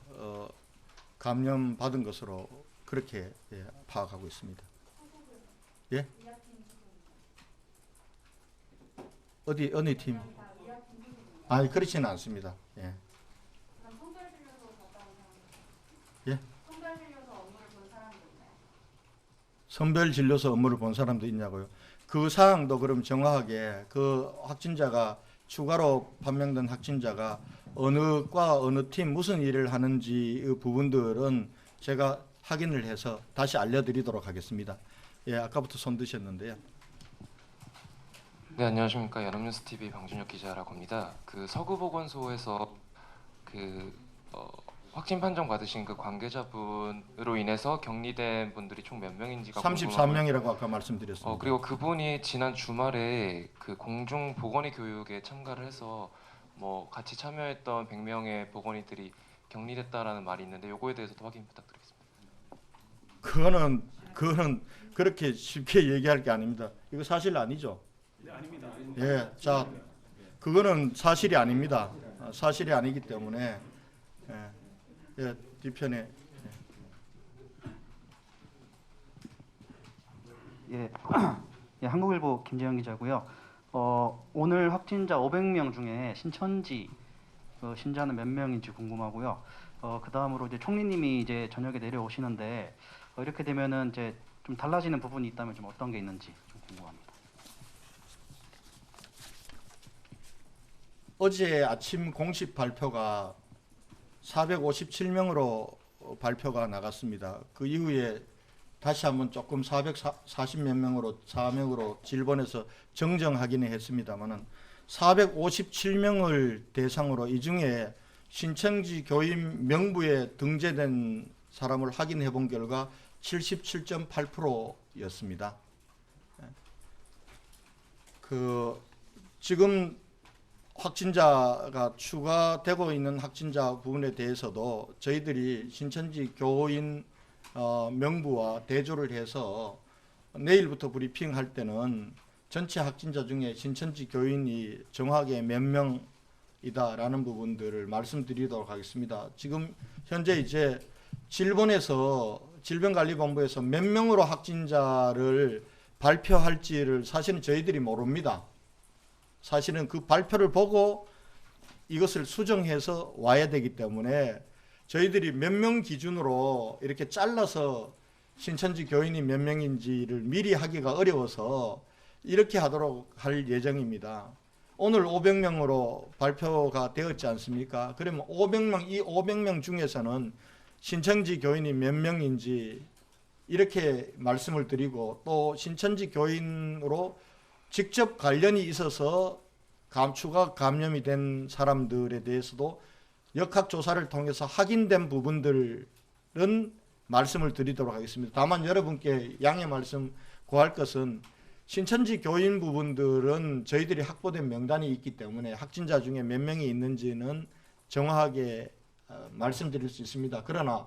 감염 받은 것으로 그렇게 파악하고 있습니다. 예? 어느 팀? 아니 그렇지는 않습니다. 예. 예? 선별 진료소 업무를 본 사람도 있냐고요? 그 사항도 그럼 정확하게 그 확진자가 추가로 판명된 확진자가 어느 과 어느 팀 무슨 일을 하는지 이 부분들은 제가 확인을 해서 다시 알려드리도록 하겠습니다. 예, 아까부터 손 드셨는데요. 네, 안녕하십니까. 연합뉴스 TV 방준혁 기자라고 합니다. 그 서구보건소에서 확진 판정 받으신 그 관계자분으로 인해서 격리된 분들이 총 몇 명인지가 33명이라고 아까 말씀드렸습니다. 그리고 그분이 지난 주말에 그 공중 보건의 교육에 참가를 해서 뭐 같이 참여했던 100명의 보건의들이 격리됐다라는 말이 있는데 요거에 대해서도 확인 부탁드리겠습니다. 그거는 그렇게 쉽게 얘기할 게 아닙니다. 이거 사실 아니죠? 네, 아닙니다. 예, 자, 그거는 사실이 아닙니다. 사실이 아니기 때문에 뒤편에 예, 한국일보 김재현 기자고요. 오늘 확진자 500명 중에 신천지 신자는 몇 명인지 궁금하고요. 그 다음으로 이제 총리님이 이제 저녁에 내려오시는데 이렇게 되면은 이제 좀 달라지는 부분이 있다면 좀 어떤 게 있는지 좀 궁금합니다. 어제 아침 공식 발표가 457명으로 발표가 나갔습니다. 그 이후에 다시 한번 조금 440몇 명으로 4명으로 질본에서 정정하기는 했습니다만은 457명을 대상으로 이 중에 신천지 교인 명부에 등재된 사람을 확인해 본 결과 77.8%였습니다. 지금 확진자가 추가되고 있는 확진자 부분에 대해서도 저희들이 신천지 교인 명부와 대조를 해서 내일부터 브리핑할 때는 전체 확진자 중에 신천지 교인이 정확하게 몇 명이다라는 부분들을 말씀드리도록 하겠습니다. 지금 현재 이제 질병관리본부에서 몇 명으로 확진자를 발표할지를 사실은 저희들이 모릅니다. 사실은 그 발표를 보고 이것을 수정해서 와야 되기 때문에 저희들이 몇 명 기준으로 이렇게 잘라서 신천지 교인이 몇 명인지를 미리 하기가 어려워서 이렇게 하도록 할 예정입니다. 오늘 500명으로 발표가 되었지 않습니까? 그러면 500명, 이 500명 중에서는 신천지 교인이 몇 명인지 이렇게 말씀을 드리고, 또 신천지 교인으로 직접 관련이 있어서 추가 감염이 된 사람들에 대해서도 역학조사를 통해서 확인된 부분들은 말씀을 드리도록 하겠습니다. 다만 여러분께 양해 말씀 구할 것은 신천지 교인 부분들은 저희들이 확보된 명단이 있기 때문에 확진자 중에 몇 명이 있는지는 정확하게 말씀드릴 수 있습니다. 그러나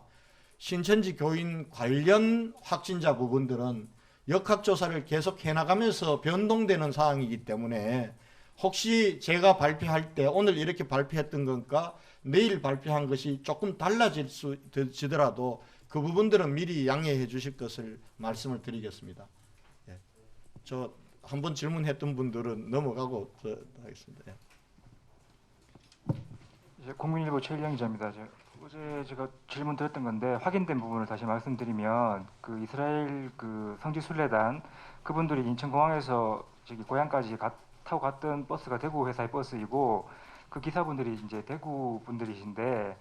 신천지 교인 관련 확진자 부분들은 역학조사를 계속 해나가면서 변동되는 사항이기 때문에 혹시 제가 발표할 때 오늘 이렇게 발표했던 것과 내일 발표한 것이 조금 달라지더라도 그 부분들은 미리 양해해 주실 것을 말씀을 드리겠습니다. 예. 저 한번 질문했던 분들은 넘어가고 하겠습니다. 예. 이제 국민일보 최일영 기자입니다. 어제 제가 질문 드렸던 건데 확인된 부분을 다시 말씀드리면 그 이스라엘 그 성지 순례단 그분들이 인천공항에서 저기 고향까지 타고 갔던 버스가 대구 회사의 버스이고 그 기사분들이 이제 대구 분들이신데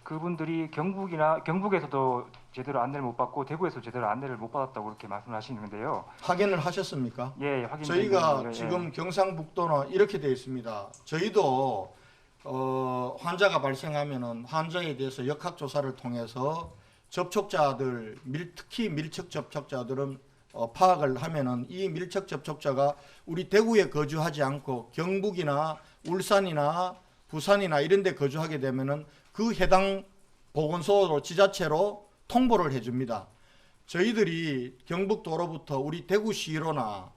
그분들이 경북에서도 제대로 안내를 못 받고 대구에서 제대로 안내를 못 받았다고 그렇게 말씀을 하시는데요. 확인을 하셨습니까? 예, 확인. 저희가 예. 지금 경상북도는 이렇게 되어 있습니다. 저희도 환자가 발생하면은 환자에 대해서 역학조사를 통해서 접촉자들, 특히 밀접 접촉자들은 파악을 하면은 이 밀접 접촉자가 우리 대구에 거주하지 않고 경북이나 울산이나 부산이나 이런 데 거주하게 되면은 그 해당 보건소로 지자체로 통보를 해줍니다. 저희들이 경북도로부터 우리 대구시로나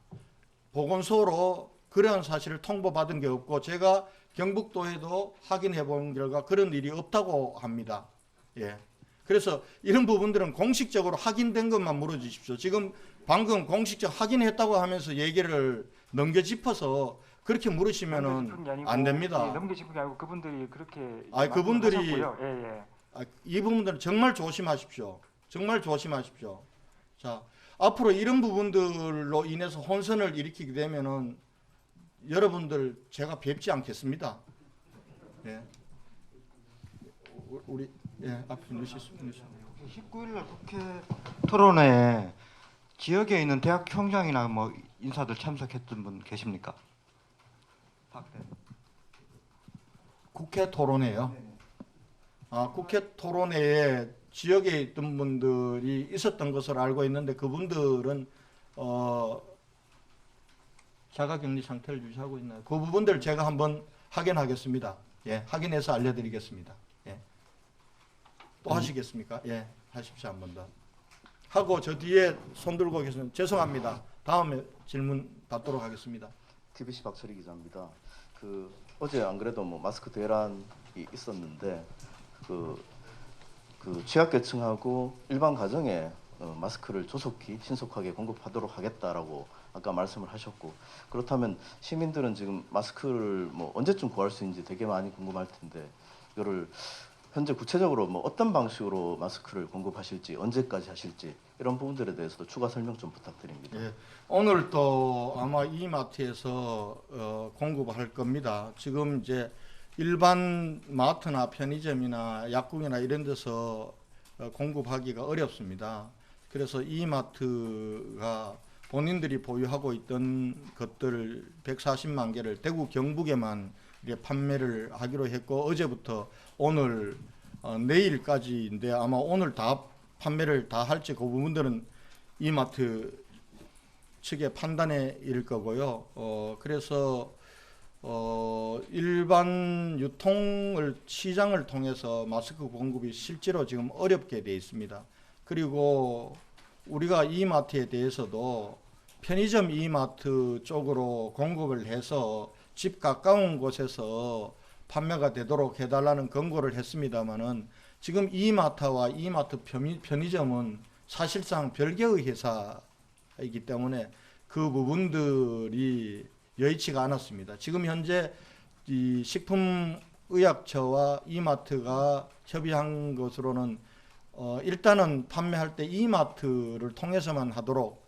보건소로 그런 사실을 통보받은 게 없고 제가 경북도에도 확인해 본 결과 그런 일이 없다고 합니다. 예. 그래서 이런 부분들은 공식적으로 확인된 것만 물어주십시오. 지금 방금 공식적 확인했다고 하면서 얘기를 넘겨짚어서 그렇게 물으시면은 안 됩니다. 예, 넘겨짚은 게 아니고 그분들이 그렇게 그분들이 하셨고요. 예. 이 부분들은 정말 조심하십시오. 정말 조심하십시오. 자, 앞으로 이런 부분들로 인해서 혼선을 일으키게 되면은 여러분들 제가 뵙지 않겠습니다. 예. 우리 앞에 누시죠. 19일날 국회 토론회에 지역에 있는 대학 총장이나 뭐 인사들 참석했던 분 계십니까? 국회 토론회요? 국회 토론회에 지역에 있던 분들이 있었던 것을 알고 있는데 그분들은 자가격리 상태를 유지하고 있나요? 그 부분들 제가 한번 확인하겠습니다. 예, 확인해서 알려드리겠습니다. 예. 또 하시겠습니까? 예, 하십시오. 한 번 더. 하고 저 뒤에 손 들고 계시는 죄송합니다. 다음에 질문 받도록 하겠습니다. TBC 박철희 기자입니다. 어제 안 그래도 뭐 마스크 대란이 있었는데 그 취약계층하고 일반 가정에 마스크를 조속히 신속하게 공급하도록 하겠다라고 아까 말씀을 하셨고, 그렇다면 시민들은 지금 마스크를 뭐 언제쯤 구할 수 있는지 되게 많이 궁금할 텐데 이거를 현재 구체적으로 뭐 어떤 방식으로 마스크를 공급하실지 언제까지 하실지 이런 부분들에 대해서도 추가 설명 좀 부탁드립니다. 예, 오늘 또 아마 이마트에서 공급할 겁니다. 지금 이제 일반 마트나 편의점이나 약국이나 이런 데서 공급하기가 어렵습니다. 그래서 이마트가 본인들이 보유하고 있던 것들을 140만 개를 대구 경북에만 이렇게 판매를 하기로 했고, 어제부터 오늘 내일까지인데 아마 오늘 다 판매를 다 할지 그 부분들은 이마트 측의 판단에 일 거고요. 그래서 일반 유통을 시장을 통해서 마스크 공급이 실제로 지금 어렵게 돼 있습니다. 그리고 우리가 이마트에 대해서도 편의점 이마트 쪽으로 공급을 해서 집 가까운 곳에서 판매가 되도록 해달라는 권고를 했습니다마는 지금 이마트와 이마트 편의점은 사실상 별개의 회사이기 때문에 그 부분들이 여의치가 않았습니다. 지금 현재 이 식품의약처와 이마트가 협의한 것으로는 일단은 판매할 때 이마트를 통해서만 하도록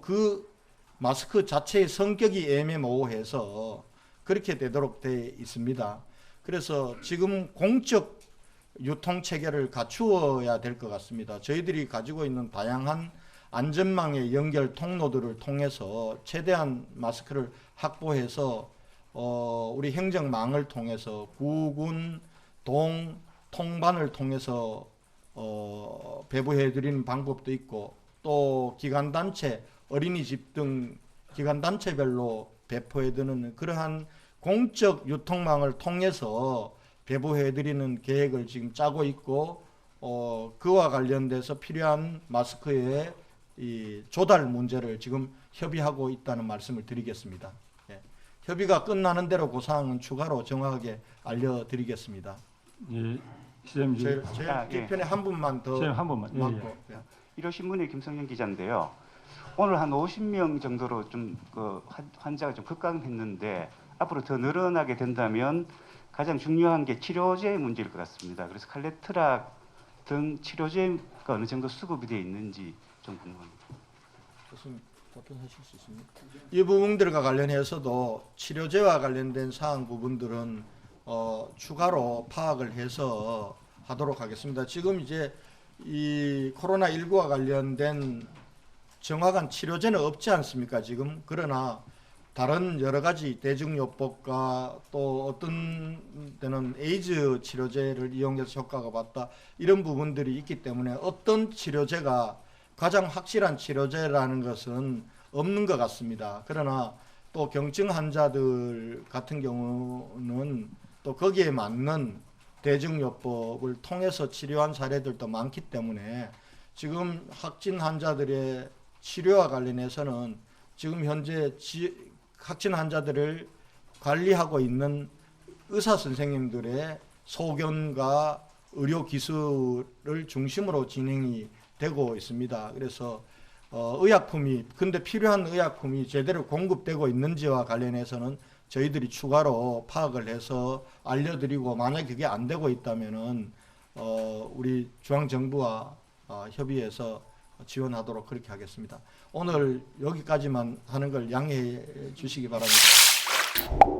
그 마스크 자체의 성격이 애매모호해서 그렇게 되도록 돼 있습니다. 그래서 지금 공적 유통 체계를 갖추어야 될 것 같습니다. 저희들이 가지고 있는 다양한 안전망의 연결 통로들을 통해서 최대한 마스크를 확보해서 우리 행정망을 통해서 구군, 동, 통반을 통해서 배부해 드리는 방법도 있고 또 기관단체, 어린이집 등 기관단체별로 배포해 드리는 그러한 공적 유통망을 통해서 배부해 드리는 계획을 지금 짜고 있고 그와 관련돼서 필요한 마스크의 이 조달 문제를 지금 협의하고 있다는 말씀을 드리겠습니다. 예. 협의가 끝나는 대로 그 사항은 추가로 정확하게 알려드리겠습니다. 예, 시장님. 제 뒤편에 한 분만 더 한 번만. 맡고. 예. 1호 신문의 김성현 기자인데요. 오늘 한 50명 정도로 좀 그 환자가 좀 급감했는데 앞으로 더 늘어나게 된다면 가장 중요한 게 치료제 문제일 것 같습니다. 그래서 칼레트락 등 치료제가 어느 정도 수급이 되어 있는지 좀 궁금합니다. 교수님 답변하실 수 있습니까? 이 부분들과 관련해서도 치료제와 관련된 사항 부분들은 추가로 파악을 해서 하도록 하겠습니다. 지금 이제 이 코로나19와 관련된 정확한 치료제는 없지 않습니까? 지금 그러나 다른 여러 가지 대중요법과 또 어떤 때는 에이즈 치료제를 이용해서 효과가 봤다 이런 부분들이 있기 때문에 어떤 치료제가 가장 확실한 치료제라는 것은 없는 것 같습니다. 그러나 또 경증 환자들 같은 경우는 또 거기에 맞는 대중요법을 통해서 치료한 사례들도 많기 때문에 지금 확진 환자들의 치료와 관련해서는 지금 현재 확진 환자들을 관리하고 있는 의사 선생님들의 소견과 의료 기술을 중심으로 진행이 되고 있습니다. 그래서 의약품이 근데 필요한 의약품이 제대로 공급되고 있는지와 관련해서는 저희들이 추가로 파악을 해서 알려드리고 만약 그게 안 되고 있다면은 우리 중앙정부와 협의해서 지원하도록 그렇게 하겠습니다. 오늘 여기까지만 하는 걸 양해해 주시기 바랍니다.